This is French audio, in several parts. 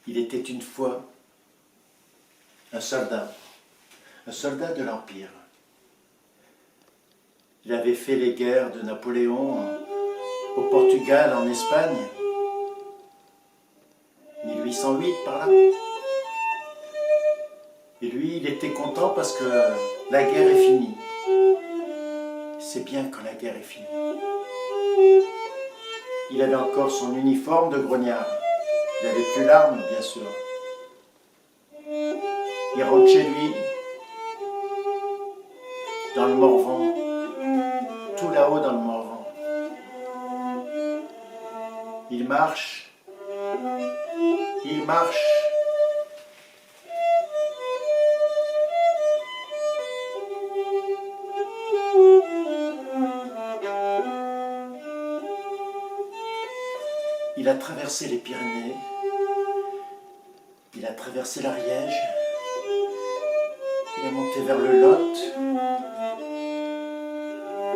Il était une fois un soldat de l'Empire. Il avait fait les guerres de Napoléon au Portugal, en Espagne, 1808 par là. Et lui, il était content parce que la guerre est finie. C'est bien quand la guerre est finie. Il avait encore son uniforme de grognard. Il n'avait plus l'arme, bien sûr. Il rentre chez lui, dans le Morvan, tout là-haut dans le Morvan. Il marche. Il a traversé les Pyrénées, il a traversé l'Ariège, il est monté vers le Lot.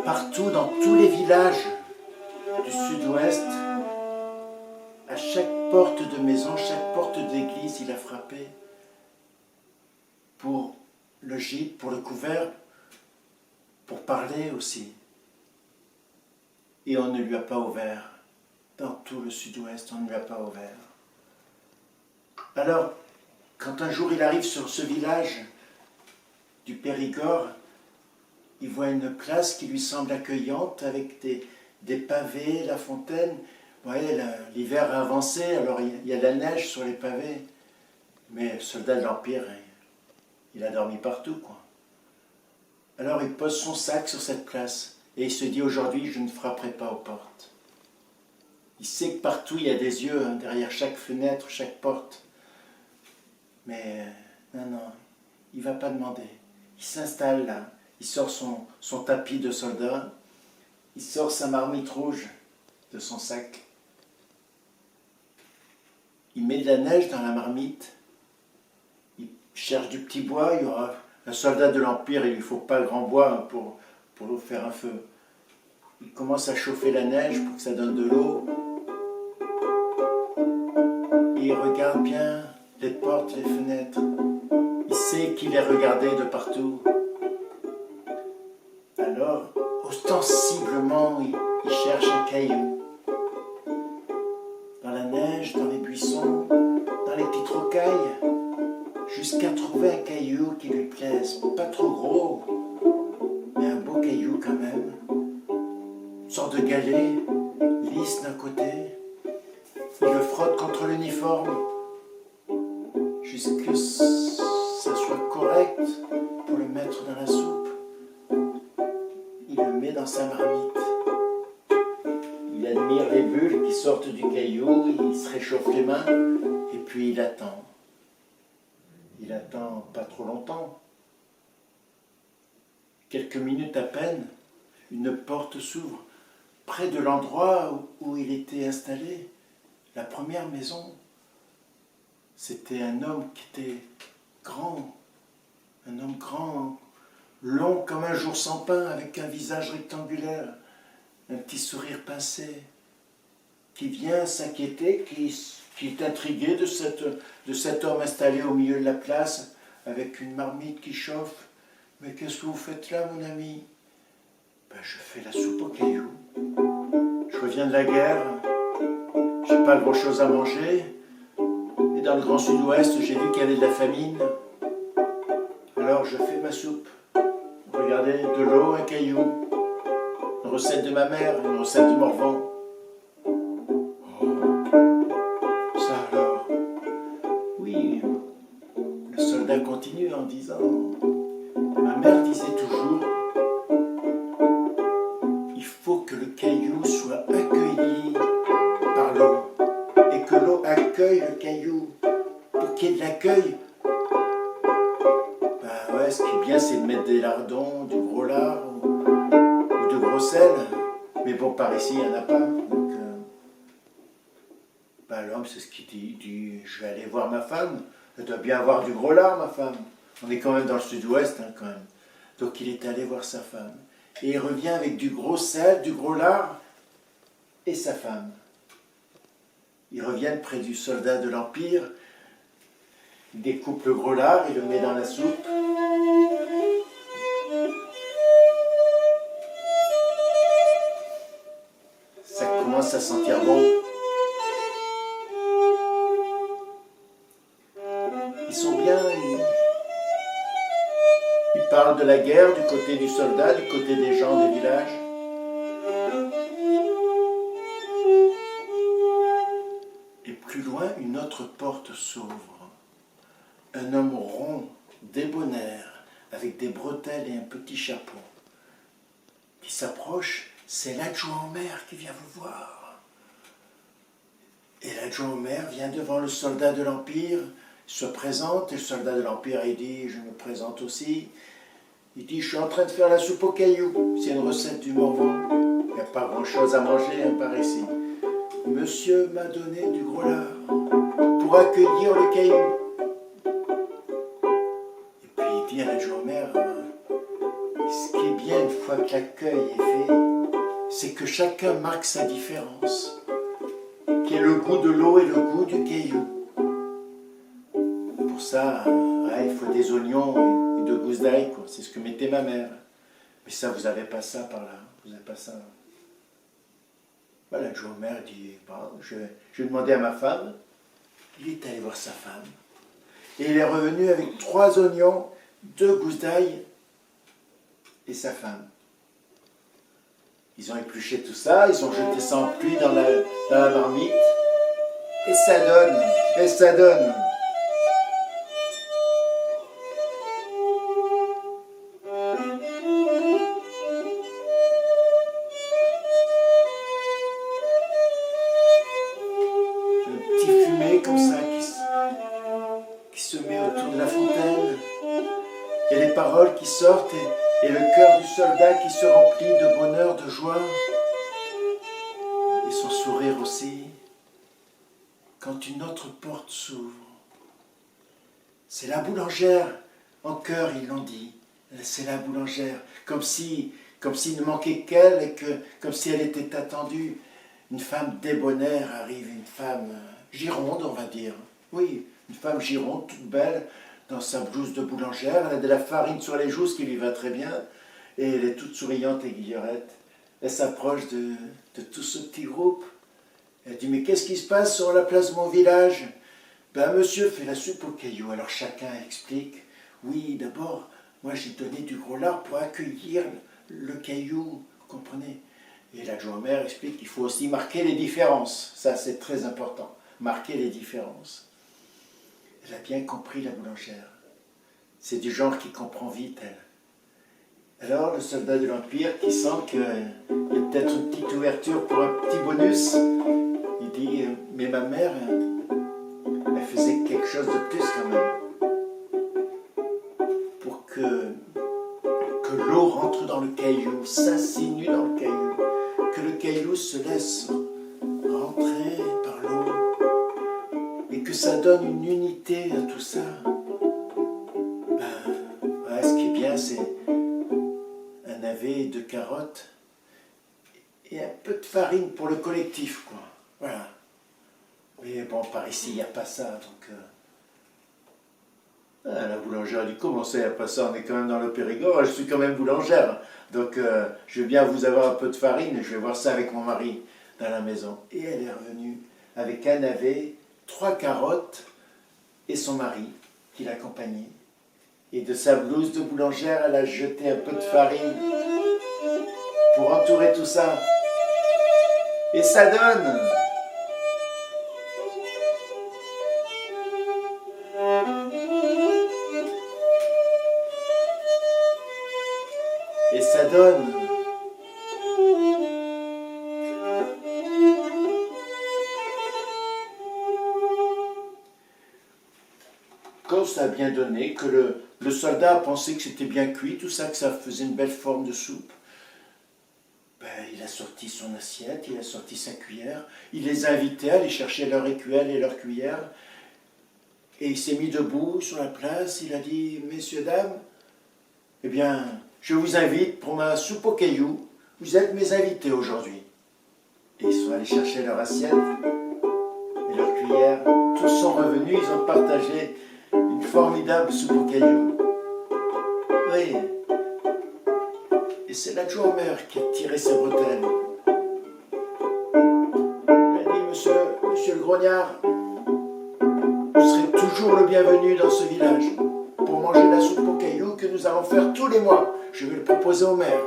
Partout, dans tous les villages du sud-ouest, à chaque porte de maison, chaque porte d'église, il a frappé pour le gîte, pour le couvert, pour parler aussi. Et on ne lui a pas ouvert. Dans tout le sud-ouest, on ne lui a pas ouvert. Alors, quand un jour il arrive sur ce village du Périgord, il voit une place qui lui semble accueillante avec des pavés, la fontaine. Vous voyez, l'hiver a avancé, alors il y a de la neige sur les pavés. Mais le soldat de l'Empire, il a dormi partout, quoi. Alors il pose son sac sur cette place et il se dit, aujourd'hui, je ne frapperai pas aux portes. Il sait que partout il y a des yeux, hein, derrière chaque fenêtre, chaque porte. Mais non, il ne va pas demander. Il s'installe là, il sort son tapis de soldat, il sort sa marmite rouge de son sac. Il met de la neige dans la marmite, il cherche du petit bois, il y aura un soldat de l'Empire, il ne lui faut pas grand bois pour faire un feu. Il commence à chauffer la neige pour que ça donne de l'eau. Et il regarde bien les portes, les fenêtres. Il sait qu'il est regardé de partout. Alors, ostensiblement, il cherche un caillou. Dans la neige, dans les buissons, dans les petites rocailles, jusqu'à trouver un caillou qui lui plaise. Pas trop gros, mais un beau caillou quand même. Une sorte de galet, lisse d'un côté. Il le frotte contre l'uniforme jusqu'à ce que ça soit correct pour le mettre dans la soupe. Il le met dans sa marmite. Il admire les bulles qui sortent du caillou, il se réchauffe les mains et puis il attend. Il attend pas trop longtemps. Quelques minutes à peine, une porte s'ouvre près de l'endroit où il était installé. La première maison, c'était un homme qui était grand, un homme grand, long comme un jour sans pain, avec un visage rectangulaire, un petit sourire pincé, qui vient s'inquiéter, qui est intrigué de cet homme installé au milieu de la place, avec une marmite qui chauffe. « Mais qu'est-ce que vous faites là, mon ami ?»« Ben, je fais la soupe aux cailloux. Je reviens de la guerre. J'ai pas grand-chose à manger, et dans le Grand Sud-Ouest, j'ai vu qu'il y avait de la famine. Alors je fais ma soupe. Regardez, de l'eau, un caillou. Une recette de ma mère, une recette du Morvan. Oh, ça alors. Oui, le soldat continue en disant, ma mère disait toujours, il faut que le caillou soit accueilli par l'eau, et que l'eau accueille le caillou. Pour qu'il y ait de l'accueil, ben ouais, ce qui est bien, c'est de mettre des lardons, du gros lard ou de gros sel. Mais bon, par ici, il n'y en a pas. Donc, ben l'homme, c'est ce qu'il dit. Il dit, je vais aller voir ma femme. Elle doit bien avoir du gros lard, ma femme. On est quand même dans le sud-ouest, hein, quand même. Donc il est allé voir sa femme. Et il revient avec du gros sel, du gros lard, et sa femme. Ils reviennent près du soldat de l'Empire. Il découpe le gros lard, il le met dans la soupe. Ça commence à sentir bon. Ils sont bien. Ils parlent de la guerre du côté du soldat, du côté des gens des villages. Et plus loin, une autre porte s'ouvre. Un homme rond, débonnaire, avec des bretelles et un petit chapeau, qui s'approche. C'est l'adjoint au maire qui vient vous voir. Et l'adjoint au maire vient devant le soldat de l'Empire, se présente, et le soldat de l'Empire, il dit, je me présente aussi. Il dit, je suis en train de faire la soupe aux cailloux. C'est une recette du Morvan. Il n'y a pas grand-chose à manger par ici. Monsieur m'a donné du gros lard pour accueillir le caillou. Et puis il dit à l'adjoint au maire, ce qui est bien une fois que l'accueil est fait, c'est que chacun marque sa différence, qui est le goût de l'eau et le goût du caillou. Pour ça, il faut des oignons et de gousses d'ail, quoi. C'est ce que mettait ma mère. Mais ça, vous n'avez pas ça par là, vous n'avez pas ça. Voilà, l'adjoint au maire dit, bon, je vais demander à ma femme. Il est allé voir sa femme. Et il est revenu avec 3 oignons, 2 gousses d'ail et sa femme. Ils ont épluché tout ça, ils ont jeté ça en pluie dans la marmite. Et ça donne. Un petit fumet comme ça qui se met autour de la fontaine. Et les paroles qui sortent et le cœur du soldat qui se remplit de bonheur, de joie. Et son sourire aussi. Quand une autre porte s'ouvre. C'est la boulangère. En chœur, ils l'ont dit. C'est la boulangère. Comme s'il ne manquait qu'elle et comme si elle était attendue. Une femme débonnaire arrive, une femme gironde, on va dire. Oui, une femme gironde, toute belle, dans sa blouse de boulangère. Elle a de la farine sur les joues, ce qui lui va très bien. Et elle est toute souriante et guillerette. Elle s'approche de tout ce petit groupe. Elle dit, mais qu'est-ce qui se passe sur la place de mon village? Ben, monsieur fait la soupe aux cailloux. Alors chacun explique. Oui, d'abord, moi j'ai donné du gros lard pour accueillir le caillou, vous comprenez? Et l'adjoint au maire explique qu'il faut aussi marquer les différences. Ça, c'est très important. Marquer les différences. Elle a bien compris, la boulangère. C'est du genre qui comprend vite, elle. Alors, le soldat de l'Empire, qui sent qu'il y a peut-être une petite ouverture pour un petit bonus, il dit, mais ma mère, elle faisait quelque chose de plus quand même. Pour que l'eau rentre dans le caillou, s'insinue dans le caillou, que le caillou se laisse rentrer par l'eau, et que ça donne une unité à tout ça. Ce qui est bien, c'est un navet, 2 carottes et un peu de farine pour le collectif, quoi. Voilà. Mais bon, par ici, il n'y a pas ça, donc... la boulangère dit, comment ça, il n'y a pas ça? On est quand même dans le Périgord, je suis quand même boulangère. Donc, je veux bien vous avoir un peu de farine, et je vais voir ça avec mon mari dans la maison. Et elle est revenue avec un navet, 3 carottes, et son mari, qui l'accompagnait. Et de sa blouse de boulangère, elle a jeté un peu de farine pour entourer tout ça. Et ça donne. Et ça donne. Quand ça a bien donné, que le soldat a pensé que c'était bien cuit, tout ça, que ça faisait une belle forme de soupe, ben, il a sorti son assiette, il a sorti sa cuillère, il les a invités à aller chercher leur écuelle et leur cuillère, et il s'est mis debout sur la place, il a dit, messieurs, dames, eh bien, je vous invite pour ma soupe aux cailloux, vous êtes mes invités aujourd'hui. Et ils sont allés chercher leur assiette et leur cuillère, tous sont revenus, ils ont partagé une formidable soupe aux cailloux. Oui. Et c'est l'adjoint au maire qui a tiré ses bretelles. Il a dit, monsieur le grognard, vous serez toujours le bienvenu dans ce village pour manger la soupe aux cailloux que nous allons faire tous les mois. Je vais le proposer au maire.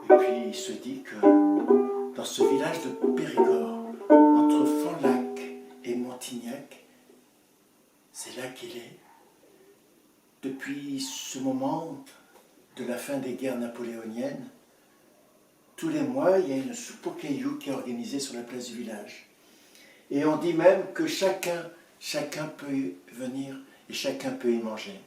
Et puis il se dit que dans ce village de Périgord, entre Fanlac et Montignac, c'est là qu'il est. Depuis ce moment de la fin des guerres napoléoniennes, tous les mois, il y a une soupe aux cailloux qui est organisée sur la place du village. Et on dit même que chacun peut venir et chacun peut y manger.